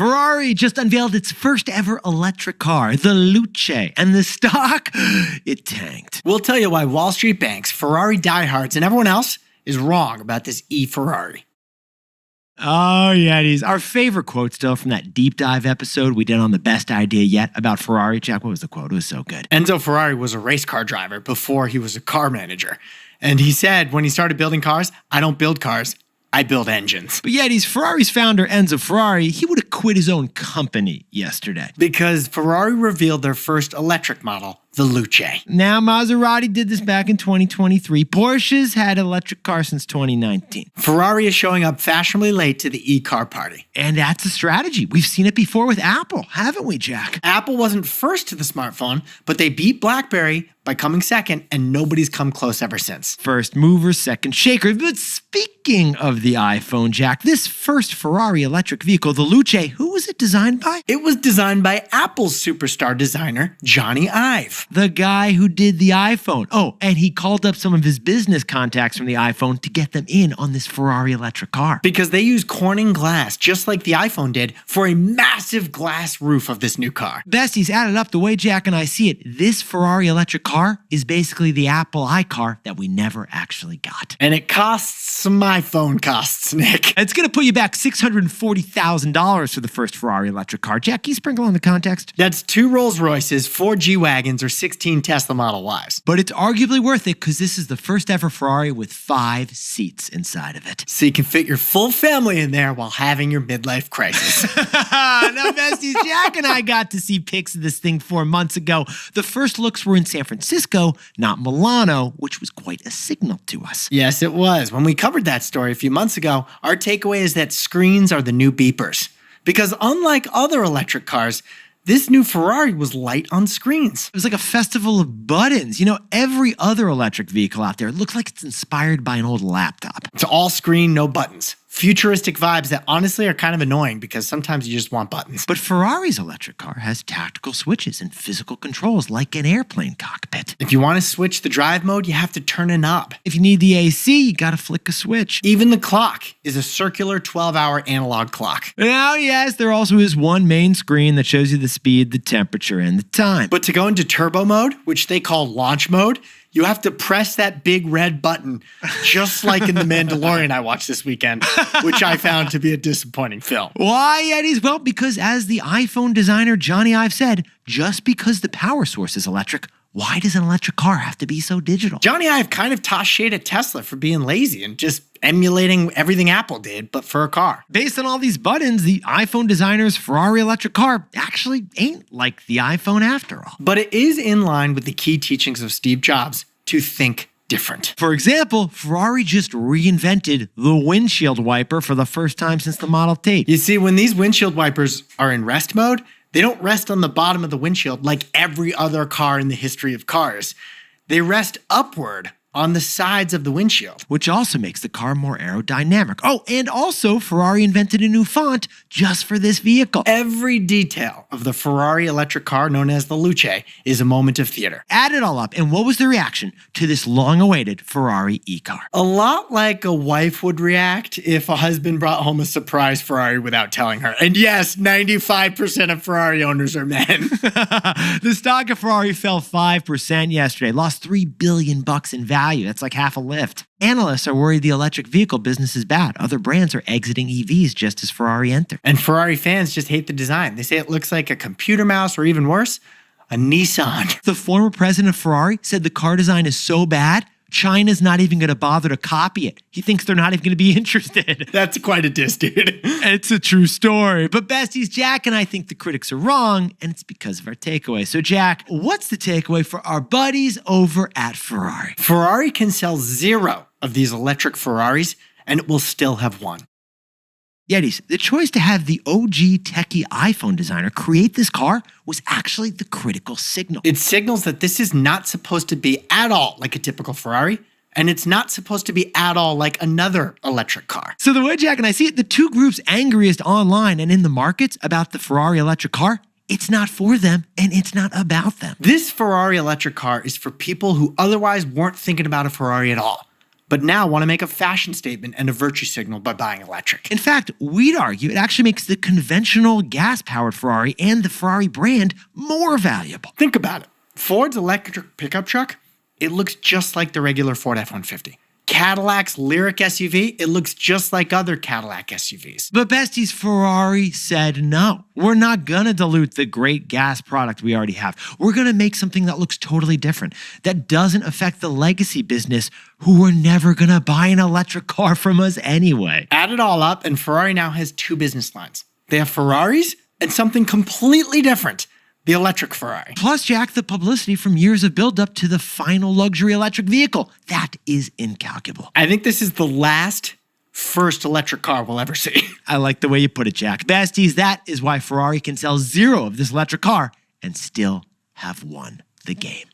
Ferrari just unveiled its first ever electric car, the Luce, and the stock, it tanked. We'll tell you why Wall Street banks, Ferrari diehards, and everyone else is wrong about this e-Ferrari. Oh, Yetis. Our favorite quote still from that deep dive episode we did on the best idea yet about Ferrari. Jack, what was the quote? It was so good. Enzo Ferrari was a race car driver before he was a car manager. And he said when he started building cars, I don't build cars, I build engines. But Yetis, Ferrari's founder, Enzo Ferrari, he would have quit his own company yesterday. Because Ferrari revealed their first electric model, the Luce. Now, Maserati did this back in 2023. Porsche's had an electric car since 2019. Ferrari is showing up fashionably late to the e-car party. And that's a strategy. We've seen it before with Apple, haven't we, Jack? Apple wasn't first to the smartphone, but they beat BlackBerry by coming second, and nobody's come close ever since. First mover, second shaker. But speaking of the iPhone, Jack, this first Ferrari electric vehicle, the Luce, who was it designed by? It was designed by Apple's superstar designer, Jony Ive. The guy who did the iPhone. Oh, and he called up some of his business contacts from the iPhone to get them in on this Ferrari electric car. Because they use Corning glass, just like the iPhone did, for a massive glass roof of this new car. Besties, added up the way Jack and I see it, this Ferrari electric car is basically the Apple iCar that we never actually got. And it costs some iPhone costs, Nick. It's going to put you back $640,000 for the first Ferrari electric car. Jack, can you sprinkle on the context? That's 2 Rolls Royces, 4 G-Wagons, or 16 Tesla Model Ys. But it's arguably worth it because this is the first ever Ferrari with 5 seats inside of it. So you can fit your full family in there while having your midlife crisis. Now, besties, Jack and I got to see pics of this thing 4 months ago. The first looks were in San Francisco, not Milano, which was quite a signal to us. Yes, it was. When we covered that story a few months ago, our takeaway is that screens are the new beepers. Because unlike other electric cars, this new Ferrari was light on screens. It was like a festival of buttons. You know, every other electric vehicle out there looked like it's inspired by an old laptop. It's all screen, no buttons. Futuristic vibes that honestly are kind of annoying because sometimes you just want buttons. But Ferrari's electric car has tactical switches and physical controls like an airplane cockpit. If you want to switch the drive mode, you have to turn a knob. If you need the AC, you gotta flick a switch. Even the clock is a circular 12-hour analog clock. Now, yes, there also is one main screen that shows you the speed, the temperature, and the time. But to go into turbo mode, which they call launch mode, you have to press that big red button, just like in The Mandalorian I watched this weekend, which I found to be a disappointing film. Why, Yetis? Well, because as the iPhone designer Jony Ive said, just because the power source is electric, why does an electric car have to be so digital? Jony Ive kind of tossed shade at Tesla for being lazy and just emulating everything Apple did, but for a car. Based on all these buttons, the iPhone designer's Ferrari electric car actually ain't like the iPhone after all. But it is in line with the key teachings of Steve Jobs to think different. For example, Ferrari just reinvented the windshield wiper for the first time since the Model T. You see, when these windshield wipers are in rest mode, they don't rest on the bottom of the windshield like every other car in the history of cars. They rest upward on the sides of the windshield. Which also makes the car more aerodynamic. Oh, and also Ferrari invented a new font just for this vehicle. Every detail of the Ferrari electric car known as the Luce is a moment of theater. Add it all up, and what was the reaction to this long-awaited Ferrari e-car? A lot like a wife would react if a husband brought home a surprise Ferrari without telling her. And yes, 95% of Ferrari owners are men. The stock of Ferrari fell 5% yesterday, lost $3 billion in value. That's like half a lift. Analysts are worried the electric vehicle business is bad. Other brands are exiting EVs just as Ferrari entered. And Ferrari fans just hate the design. They say it looks like a computer mouse or even worse, a Nissan. The former president of Ferrari said the car design is so bad, China's not even going to bother to copy it. He thinks they're not even going to be interested. That's quite a diss, dude. It's a true story. But besties, Jack and I think the critics are wrong, and it's because of our takeaway. So Jack, what's the takeaway for our buddies over at Ferrari? Ferrari can sell 0 of these electric Ferraris, and it will still have 1. Yetis, the choice to have the OG techie iPhone designer create this car was actually the critical signal. It signals that this is not supposed to be at all like a typical Ferrari, and it's not supposed to be at all like another electric car. So the way Jack and I see it, the two groups angriest online and in the markets about the Ferrari electric car, it's not for them and it's not about them. This Ferrari electric car is for people who otherwise weren't thinking about a Ferrari at all. but now want to make a fashion statement and a virtue signal by buying electric. In fact, we'd argue it actually makes the conventional gas-powered Ferrari and the Ferrari brand more valuable. Think about it. Ford's electric pickup truck, it looks just like the regular Ford F-150. Cadillac's Lyric SUV, it looks just like other Cadillac SUVs. But besties, Ferrari said no. We're not gonna dilute the great gas product we already have. We're gonna make something that looks totally different, that doesn't affect the legacy business who were never gonna buy an electric car from us anyway. Add it all up, and Ferrari now has two business lines. They have Ferraris and something completely different. The electric Ferrari. Plus, Jack, the publicity from years of buildup to the final luxury electric vehicle. That is incalculable. I think this is the first electric car we'll ever see. I like the way you put it, Jack. Besties, that is why Ferrari can sell 0 of this electric car and still have won the game.